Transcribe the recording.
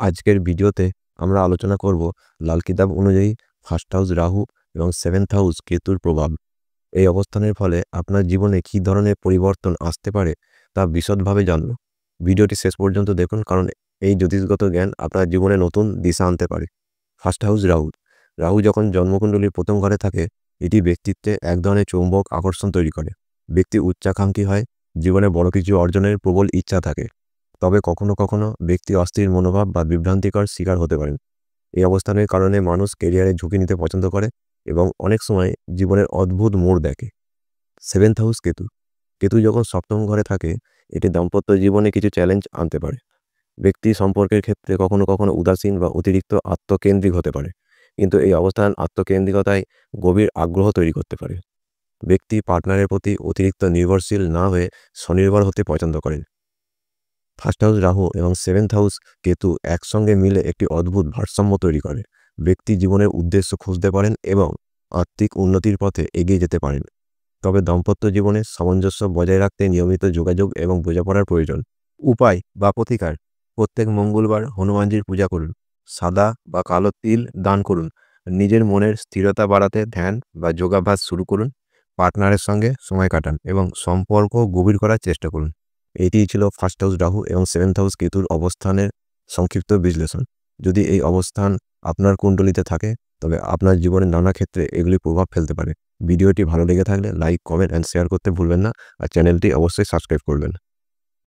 আজকের ভিডিওতে আমরা আলোচনা করব লাল কিতাব অনুযায়ী ফার্স্ট হাউস রাহু এবং সেভেন্থ হাউস কেতুর প্রভাব। এই অবস্থানের ফলে আপনার জীবনে কী ধরনের পরিবর্তন আসতে পারে তা বিশদভাবে জানব। ভিডিওটি শেষ পর্যন্ত দেখুন, কারণ এই জ্যোতিষগত জ্ঞান আপনার জীবনে নতুন দিশা আনতে পারে। ফার্স্ট হাউস রাহু রাহু যখন জন্মকুণ্ডলীর প্রথম ঘরে থাকে, এটি ব্যক্তিত্বে এক ধরনের চৌম্বক আকর্ষণ তৈরি করে। ব্যক্তি উচ্চাকাঙ্ক্ষী হয়, জীবনে বড় কিছু অর্জনের প্রবল ইচ্ছা থাকে। তবে কখনো কখনো ব্যক্তি অস্থির মনোভাব বা বিভ্রান্তিকর শিকার হতে পারেন। এই অবস্থানের কারণে মানুষ কেরিয়ারে ঝুঁকি নিতে পছন্দ করে এবং অনেক সময় জীবনের অদ্ভুত মোড় দেখে। সেভেন্থ হাউস কেতু কেতু যখন সপ্তম ঘরে থাকে, এটি দাম্পত্য জীবনে কিছু চ্যালেঞ্জ আনতে পারে। ব্যক্তি সম্পর্কের ক্ষেত্রে কখনো কখনো উদাসীন বা অতিরিক্ত আত্মকেন্দ্রিক হতে পারে, কিন্তু এই অবস্থান আত্মকেন্দ্রিকতায় গভীর আগ্রহ তৈরি করতে পারে। ব্যক্তি পার্টনারের প্রতি অতিরিক্ত নির্ভরশীল না হয়ে স্বনির্ভর হতে পছন্দ করেন। ফার্স্ট হাউস রাহু এবং সেভেন্থ হাউস কেতু একসঙ্গে মিলে একটি অদ্ভুত ভারসাম্য তৈরি করে। ব্যক্তি জীবনের উদ্দেশ্য খুঁজতে পারেন এবং আর্থিক উন্নতির পথে এগিয়ে যেতে পারেন। তবে দাম্পত্য জীবনে সামঞ্জস্য বজায় রাখতে নিয়মিত যোগাযোগ এবং বোঝাপড়ার প্রয়োজন। উপায় বা প্রতিকার: প্রত্যেক মঙ্গলবার হনুমানজির পূজা করুন, সাদা বা কালো তিল দান করুন, নিজের মনের স্থিরতা বাড়াতে ধ্যান বা যোগাভ্যাস শুরু করুন, পার্টনারের সঙ্গে সময় কাটান এবং সম্পর্ক গভীর করার চেষ্টা করুন। এটিই ছিল ফার্স্ট হাউস রাহু এবং সেভেন্থ হাউস কেতুর অবস্থানের সংক্ষিপ্ত বিশ্লেষণ। যদি এই অবস্থান আপনার কুণ্ডলিতে থাকে, তবে আপনার জীবনের নানা ক্ষেত্রে এগুলি প্রভাব ফেলতে পারে। ভিডিওটি ভালো লেগে থাকলে লাইক, কমেন্ট অ্যান্ড শেয়ার করতে ভুলবেন না, আর চ্যানেলটি অবশ্যই সাবস্ক্রাইব করবেন।